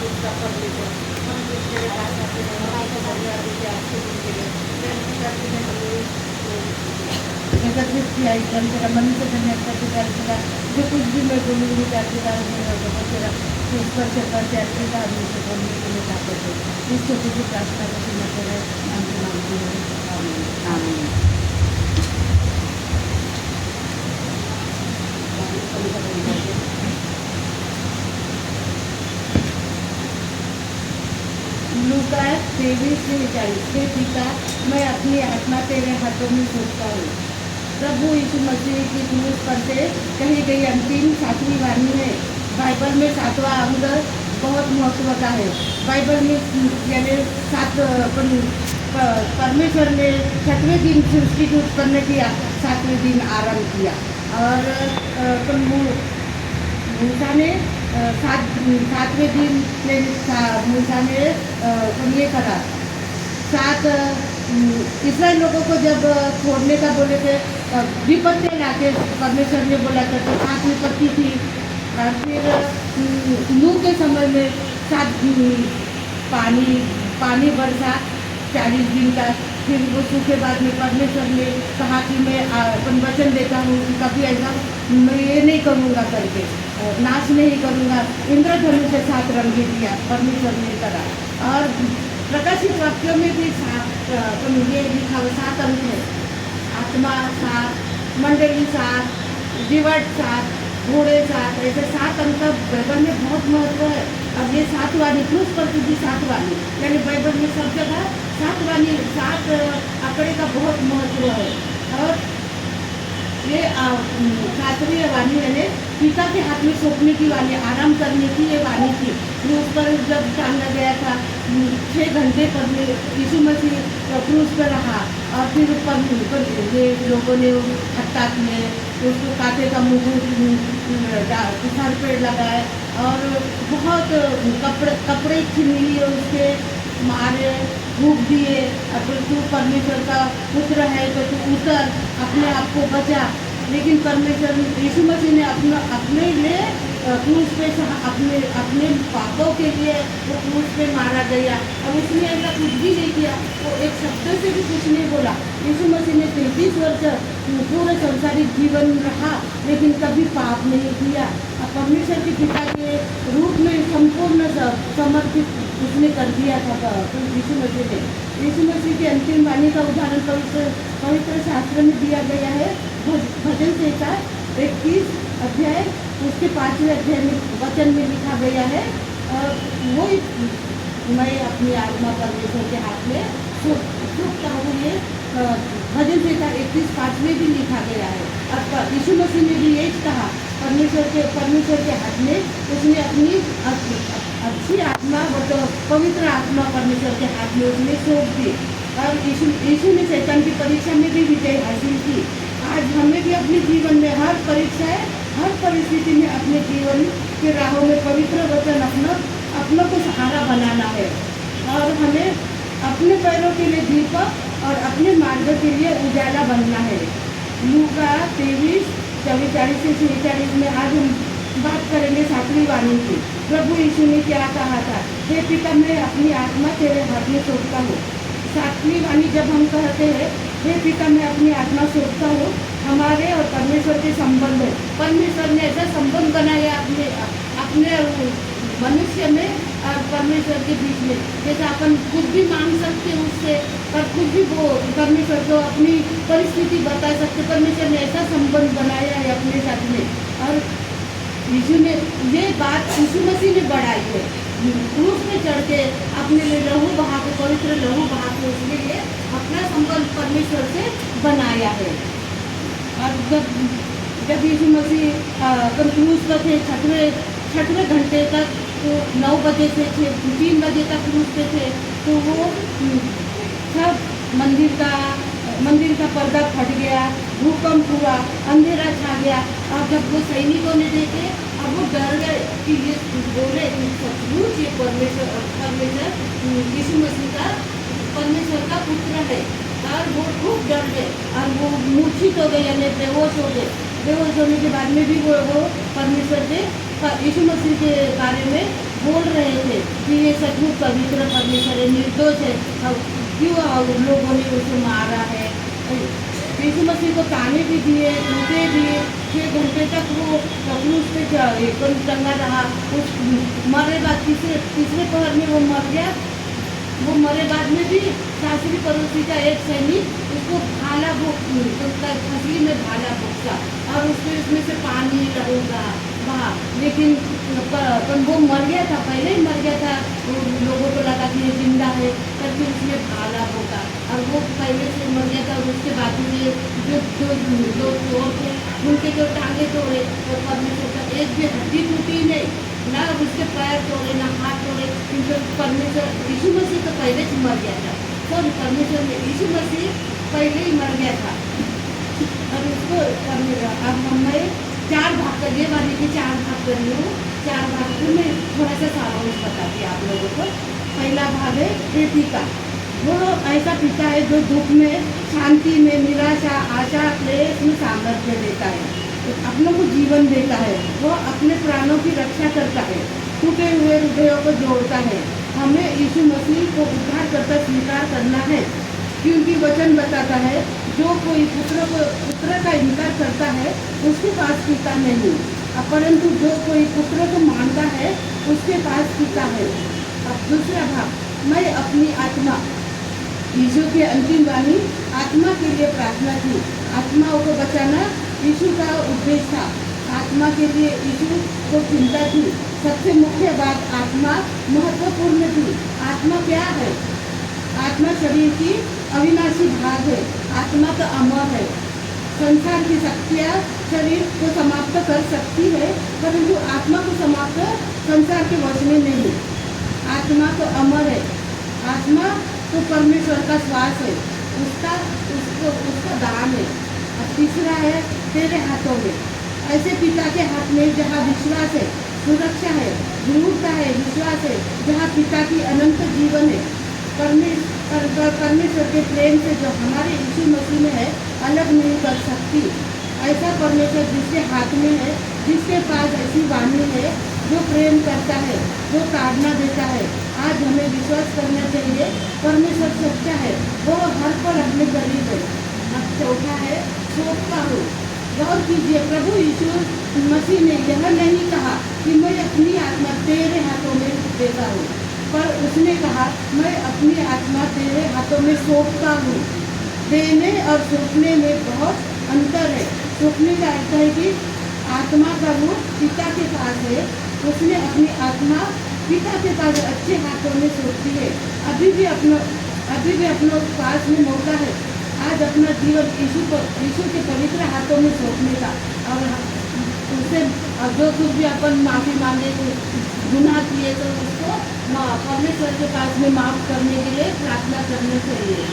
उसका परमिशन हम मेरे पास आते हैं हमारे को बढ़िया दीजिए आपसे मिलते हैं करते हैं एकत्रित किया एकदम तेरा मन से धन्यवाद करते तेरा जो कुछ भी मैं बोलूँगी करते तेरा उस पर से करते अच्छे का आदमी से बोलने के लिए चाहते थे इस छोटी सी प्रार्थना को मैं तेरे नाम से मांगती हूँ आमीन। लूका 23:40 हे पिता मैं अपनी आत्मा तेरे हाथों में सौंपता हूँ। प्रभु यीशु मसीह की क्रूस पर से कही गई अंतिम 7वीं वाणी है। बाइबल में 7वां अंग बहुत महत्व का है। बाइबल में यानी परमेश्वर ने 6वें दिन सृष्टि की उत्पन्न किया, 7वें दिन आरंभ किया और मूसा ने 7वें दिन मूसा ने ये करा 7 इसराइल लोगों को जब छोड़ने का बोले थे विपत्ति लाके परमेश्वर ने बोला था तो 7 विपत्ति थी और फिर नूह के समय में 7 पानी बरसा 40 दिन का। फिर वो सूखे बाद में परमेश्वर ने कहा कि मैं अपन वचन देता हूँ कि कभी ऐसा मैं ये नहीं करूँगा करके नाश नहीं करूँगा। इंद्रधनुष से 7 रंगे दिया परमेश्वर ने करा और प्रकाशित वाक्यों में भी 7 ये लिखा हुआ 7 अंक है। आत्मा 7, मंडली 7, जीवट 7, घोड़े 7, ऐसे 7 अंक बाइबल में बहुत महत्व है। अब ये 7 वाणी क्रूस पर भी 7 वाणी यानी बाइबल में सब जगह 7 वाणी 7 आंकड़े का बहुत महत्व है। और ये 7वीं वाणी यानी पिता के हाथ में सौंपने की वाणी, आराम करने की ये वाणी थी। क्रूस पर जब टांगा गया था 6 घंटे पर यीशु मसीह क्रूस पर रहा और फिर ऊपर ये लोगों ने हत्या किए, उसको कांटे का मुकुट सर पे लगाए और बहुत कपड़े छीन लिए, उसके मारे भूख दिए। अब तू परमेश्वर का पुत्र है तो तू उतर, अपने आप को बचा। लेकिन परमेश्वर यीशु मसीह ने अपने लिए क्रूस पे अपने पापों के लिए वो क्रूस पे मारा गया और उसने ऐसा कुछ भी नहीं किया, वो एक शब्द से भी कुछ नहीं बोला। यीशु मसीह ने 33 वर्ष पूरे संसारिक जीवन रहा लेकिन कभी पाप नहीं किया। परमेश्वर के पिता के रूप में संपूर्ण समर्पित उसने कर दिया था यीशु मसीह ने। यीशु मसीह की अंतिम वाणी का उदाहरण पवित्र शास्त्र में दिया गया है। भजन संहिता 21 अध्याय उसके 5वें अध्याय में वचन में लिखा गया है और वो मैं अपनी आत्मा परमेश्वर के हाथ में सौंपता हूँ। ये भजन संहिता 21:5 में भी लिखा गया है। और यीशु मसीह ने भी यही कहा, परमेश्वर के हाथ में उसने अपनी अच्छी आत्मा तो पवित्र आत्मा परमेश्वर के हाथ में उसने सौंप दी और यीशु ने शैतान की परीक्षा में भी विजय हासिल की। आज हमें भी अपने जीवन में हर परीक्षाएं, हर परिस्थिति में अपने जीवन के राहों में पवित्र वचन अपनों को सहारा बनाना है और हमें अपने पैरों के लिए दीपक और अपने मार्ग के लिए उजाला बनना है। लूका 23:44 से 46 में आज हम बात करेंगे 7वीं वाणी की। प्रभु यीशु ने क्या कहा था, हे पिता मैं अपनी आत्मा तेरे हाथ में सौंपता हूँ। 7वीं वाणी जब हम कहते हैं हे पिता मैं अपनी आत्मा सौंपता हूँ, हमारे और परमेश्वर के संबंध है। परमेश्वर ने ऐसा संबंध बनाया अपने मनुष्य में और परमेश्वर के बीच में, जैसे अपन कुछ भी मांग सकते हैं उससे पर कुछ भी वो परमेश्वर को अपनी परिस्थिति बता सकते। परमेश्वर ने ऐसा संबंध बनाया है अपने साथ में और यीशु ने ये बात यीशु मसीह ने बढ़ाई है। क्रूस में चढ़ के अपने लिए लहू बहा के, पवित्र लहू बहा के उसके लिए अपना संबंध परमेश्वर से बनाया है। और जब यीशु मसीह क्रूस पर थे 6वें घंटे तक, तो 9 बजे से 3 बजे तक क्रूस पे थे, तो वो सब मंदिर का पर्दा फट गया, भूकंप हुआ, अंधेरा छा गया। और जब वो सैनिकों ने देखे अब वो डर गए कि ये बोले सचमुच ये परमेश्वर यीशु मसीह का परमेश्वर का पुत्र है। और वो खूब डर गए और वो मूर्छित हो गए यानी बेहोश हो गए। बेहोश होने के बाद में भी वो परमेश्वर के यीशु मसीह के बारे में बोल रहे थे कि ये सचमुच पवित्र परमेश्वर है, निर्दोष है, अब क्यों लोगों ने उसे मारा है। यीशु मसीह को ताने भी दिए, धोखे दिए, 6 घंटे तक वो क्रूस पे टंगा रहा। उस मरने बाद तीसरे पहर में वो मर गया। वो मरे बाद में भी शास्त्री पड़ोसी का एक सैनिक उसको भाला उसका फसली में भाला भोंका और उसमें से पानी लगेगा वहाँ, लेकिन पर वो मर गया था, पहले ही मर गया था। वो लोगों को लगा कि ये जिंदा है, करके उसमें भाला भोंका और वो पहले से मर गया था। और उसके बाद में जो जो लोग चोर थे उनके जो टांगे तोड़े, वो परमेश्वर का एक भी हड्डी टूटी नहीं, ना उसके पैर तोड़े ना हाथ तोड़े, क्योंकि परमेश्वर यीशु मसीह तो पहले से मर गया था। सॉरी, परमेश्वर में यीशु मसीह पहले ही मर गया था और उसको अब हमें 4 भाग कर, ये वाली की 4 भाग कर रही हूँ। 4 भाग को मैं थोड़ा सा सारांश बताती हूँ आप लोगों को। पहला भाग है प्रीति का। वो ऐसा पिता है जो दुख में, शांति में, निराशा, आशा, क्लेश में सामर्थ्य देता है, अपनों को जीवन देता है। वो अपने प्राणों की रक्षा करता है, टूटे हुए हृदयों को जोड़ता है। हमें यीशु मसीह को उद्धार करता स्वीकार करना है, क्योंकि वचन बताता है जो कोई पुत्र का इनकार करता है उसके पास पिता नहीं, परंतु जो कोई पुत्र को मानता है उसके पास पिता है। अब दूसरा भाग, मैं अपनी आत्मा, यीशु की अंतिम वाणी आत्मा के लिए प्रार्थना थी। आत्माओं को बचाना यीशु का उद्देश्य था। आत्मा के लिए यीशु को चिंता थी। सबसे मुख्य बात, आत्मा महत्वपूर्ण थी। आत्मा क्या है? आत्मा शरीर की अविनाशी भाग है। आत्मा तो अमर है। संसार की शक्तियाँ शरीर को समाप्त कर सकती है, परंतु आत्मा को समाप्त संसार के वश में नहीं। आत्मा तो अमर है। आत्मा तो परमेश्वर का श्वास है, उसका दान है। और तीसरा है तेरे हाथों में, ऐसे पिता के हाथ में जहाँ विश्वास है, सुरक्षा है, दृढ़ता है, विश्वास है, जहाँ पिता की अनंत जीवन है। परमेश्वर के प्रेम से जो हमारे यीशु मसीह में है, अलग नहीं कर सकती। ऐसा परमेश्वर जिसके हाथ में है, जिसके पास ऐसी वाणी है, जो प्रेम करता है, जो ताड़ना देता है। आज हमें विश्वास करना चाहिए परमेश्वर सच्चा है, वो हर पल अपने करीब है। अब चौथा है सौंपता हूँ। गौर कीजिए, प्रभु यीशु मसीह ने यह नहीं कहा कि मैं अपनी आत्मा तेरे हाथों में देता हूँ, पर उसने कहा मैं अपनी आत्मा तेरे हाथों में सौंपता हूँ। देने और सौंपने में बहुत अंतर है। सौंपने का अर्थ है कि आत्मा का रूप पिता के पास है, उसने अपनी आत्मा पिता के पास अच्छे हाथों में सौंपती है। अभी भी अपने पास में मौका है आज अपना जीवन यीशु के पवित्र हाथों में सौंपने का, और उससे जो कुछ भी अपन माफ़ी मांगे, तो गुनाह किए तो उसको परमेश्वर के पास में माफ़ करने के लिए प्रार्थना करनी चाहिए।